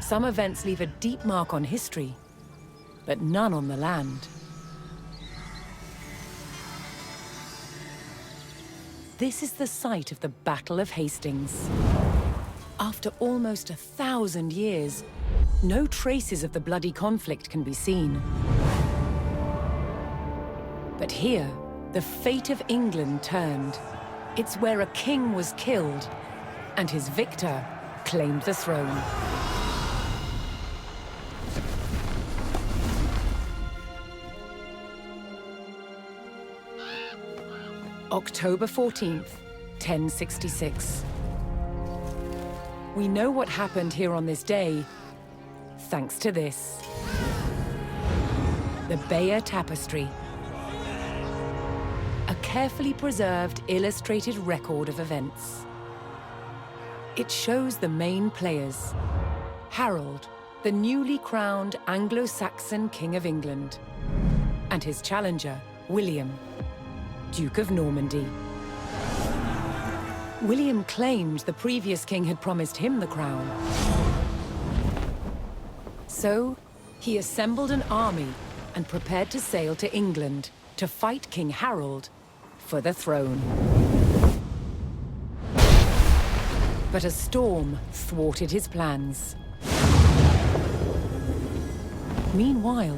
Some events leave a deep mark on history, but none on the land. This is the site of the Battle of Hastings. After almost 1,000 years, no traces of the bloody conflict can be seen. But here, the fate of England turned. It's where a king was killed, and his victor claimed the throne. October 14th, 1066. We know what happened here on this day, thanks to this. The Bayeux Tapestry. A carefully preserved, illustrated record of events. It shows the main players. Harold, the newly crowned Anglo-Saxon King of England, and his challenger, William, Duke of Normandy. William claimed the previous king had promised him the crown. So, he assembled an army and prepared to sail to England to fight King Harold for the throne. But a storm thwarted his plans. Meanwhile,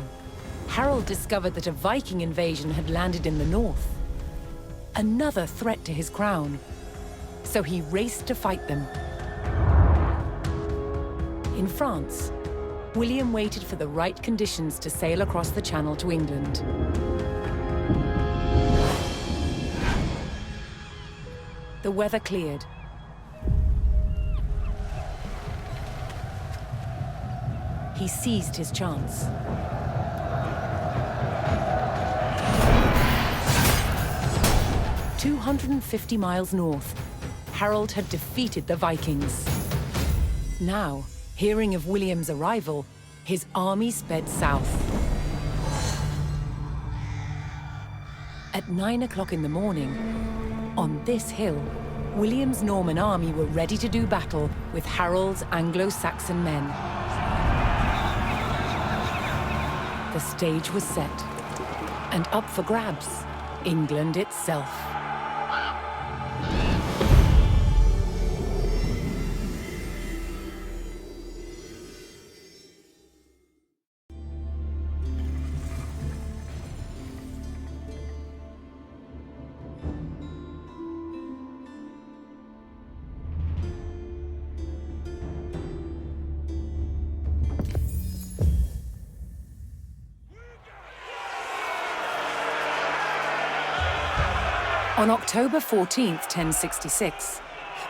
Harold discovered that a Viking invasion had landed in the north. Another threat to his crown. So he raced to fight them. In France, William waited for the right conditions to sail across the Channel to England. The weather cleared. He seized his chance. "250 miles north, Harold had defeated the Vikings. Now, hearing of William's arrival, his army sped south. At 9 o'clock in the morning, on this hill, William's Norman army were ready to do battle with Harold's Anglo-Saxon men. The stage was set, and up for grabs, England itself. On October 14th, 1066,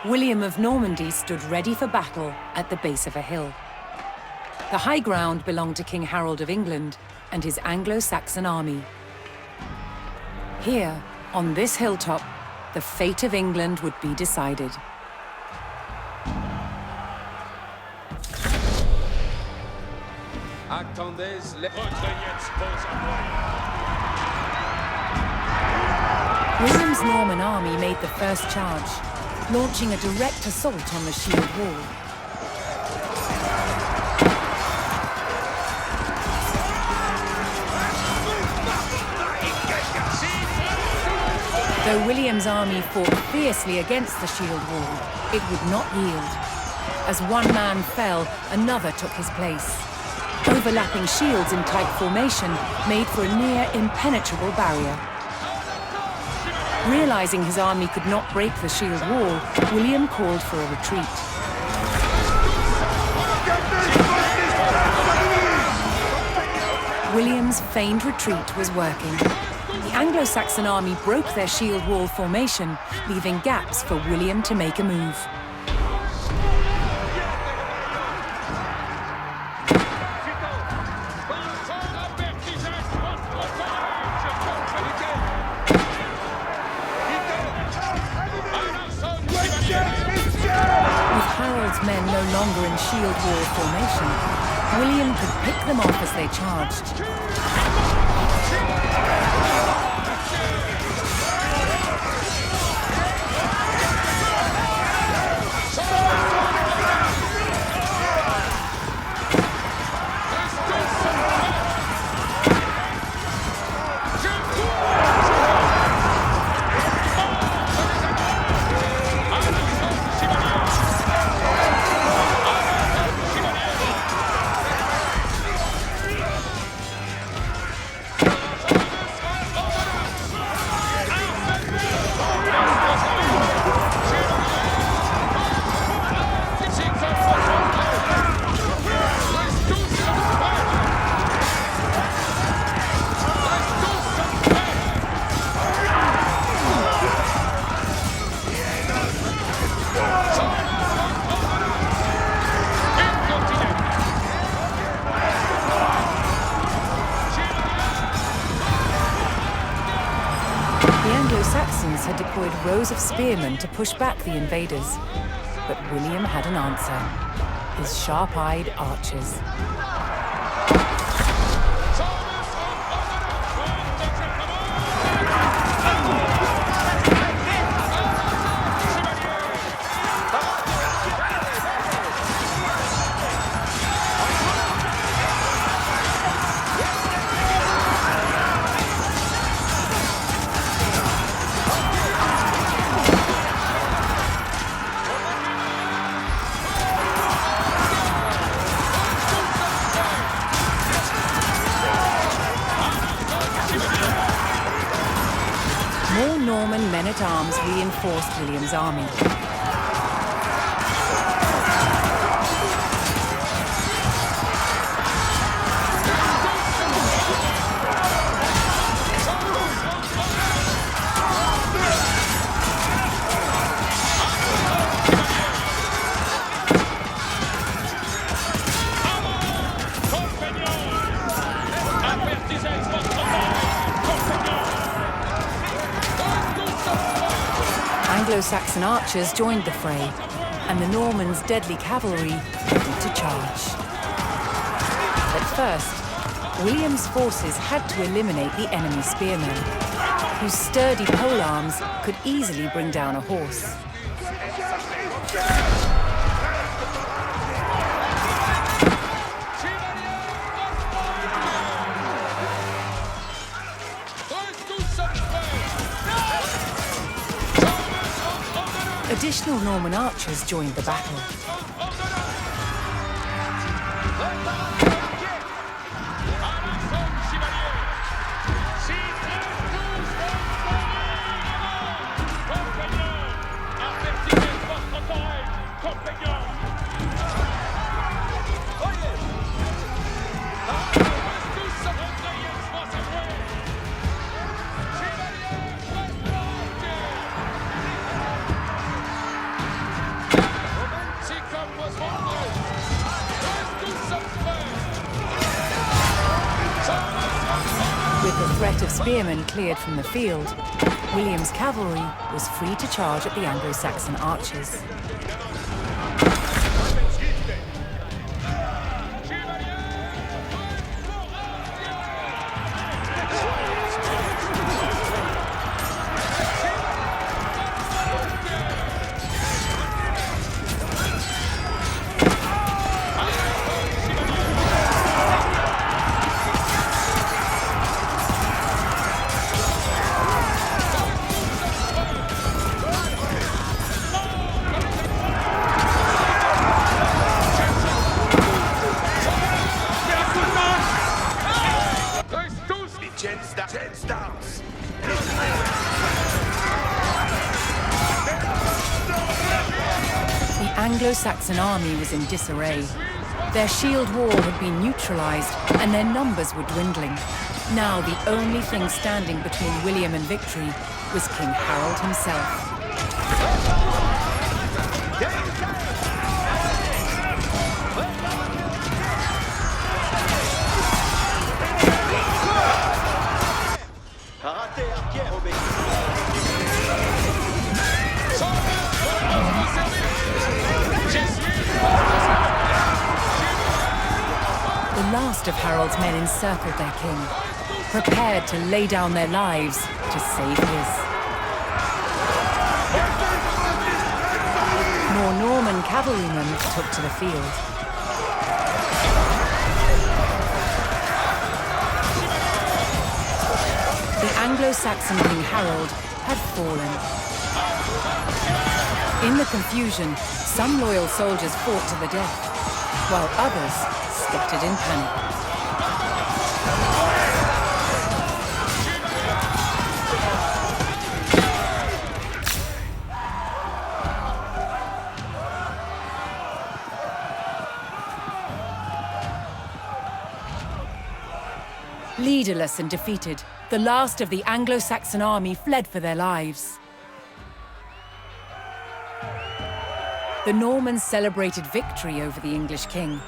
William of Normandy stood ready for battle at the base of a hill. The high ground belonged to King Harold of England and his Anglo-Saxon army. Here, on this hilltop, the fate of England would be decided. William's Norman army made the first charge, launching a direct assault on the shield wall. Though William's army fought fiercely against the shield wall, it would not yield. As one man fell, another took his place. Overlapping shields in tight formation made for a near impenetrable barrier. Realizing his army could not break the shield wall, William called for a retreat. William's feigned retreat was working. The Anglo-Saxon army broke their shield wall formation, leaving gaps for William to make a move. Men no longer in shield wall formation, William could pick them off as they charged. The Anglo-Saxons had deployed rows of spearmen to push back the invaders, but William had an answer: his sharp-eyed archers. More Norman men-at-arms reinforced William's army. Anglo-Saxon archers joined the fray, and the Normans' deadly cavalry ready to charge. At first, William's forces had to eliminate the enemy spearmen, whose sturdy polearms could easily bring down a horse. Additional Norman archers joined the battle. With the threat of spearmen cleared from the field, William's cavalry was free to charge at the Anglo-Saxon archers. The Anglo-Saxon army was in disarray. Their shield wall had been neutralized, and their numbers were dwindling. Now the only thing standing between William and victory was King Harold himself. The last of Harold's men encircled their king, prepared to lay down their lives to save his. More Norman cavalrymen took to the field. The Anglo-Saxon King Harold had fallen. In the confusion, some loyal soldiers fought to the death, while others scattered in panic. Leaderless and defeated, the last of the Anglo-Saxon army fled for their lives. The Normans celebrated victory over the English king,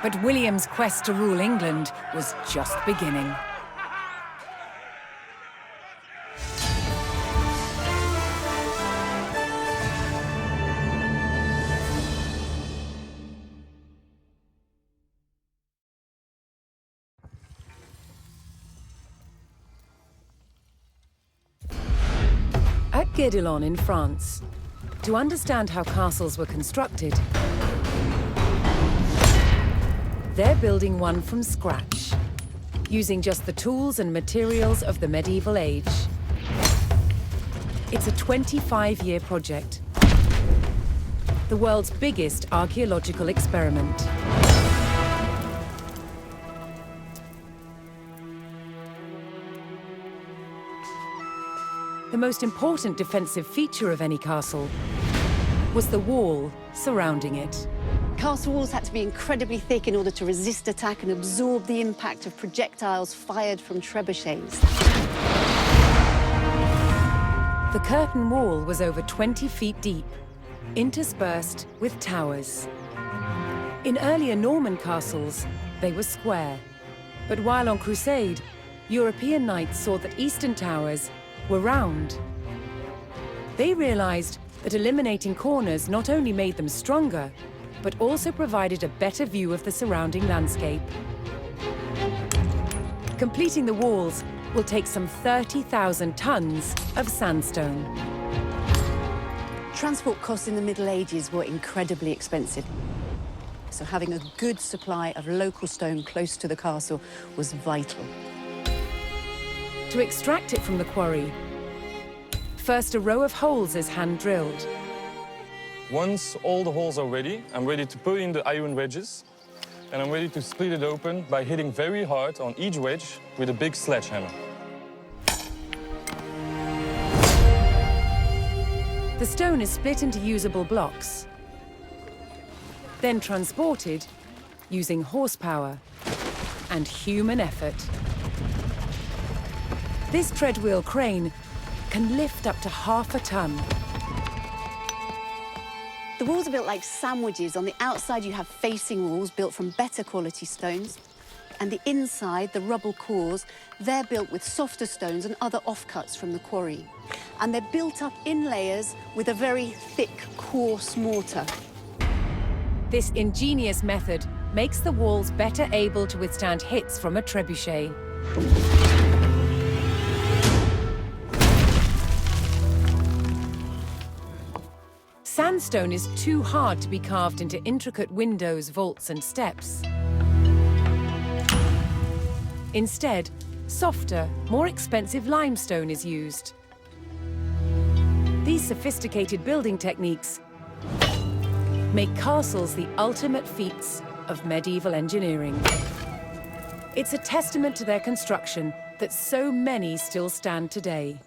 but William's quest to rule England was just beginning. Guédelon in France. To understand how castles were constructed, they're building one from scratch, using just the tools and materials of the medieval age. It's a 25-year project, the world's biggest archaeological experiment. The most important defensive feature of any castle was the wall surrounding it. Castle walls had to be incredibly thick in order to resist attack and absorb the impact of projectiles fired from trebuchets. The curtain wall was over 20 feet deep, interspersed with towers. In earlier Norman castles, they were square. But while on crusade, European knights saw that eastern towers were round. They realized that eliminating corners not only made them stronger, but also provided a better view of the surrounding landscape. Completing the walls will take some 30,000 tons of sandstone. Transport costs in the Middle Ages were incredibly expensive. So having a good supply of local stone close to the castle was vital. To extract it from the quarry, first a row of holes is hand-drilled. Once all the holes are ready, I'm ready to put in the iron wedges, and I'm ready to split it open by hitting very hard on each wedge with a big sledgehammer. The stone is split into usable blocks, then transported using horsepower and human effort. This treadwheel crane can lift up to half a ton. The walls are built like sandwiches. On the outside, you have facing walls built from better quality stones. And the inside, the rubble cores, they're built with softer stones and other offcuts from the quarry. And they're built up in layers with a very thick, coarse mortar. This ingenious method makes the walls better able to withstand hits from a trebuchet. Sandstone is too hard to be carved into intricate windows, vaults, and steps. Instead, softer, more expensive limestone is used. These sophisticated building techniques make castles the ultimate feats of medieval engineering. It's a testament to their construction that so many still stand today.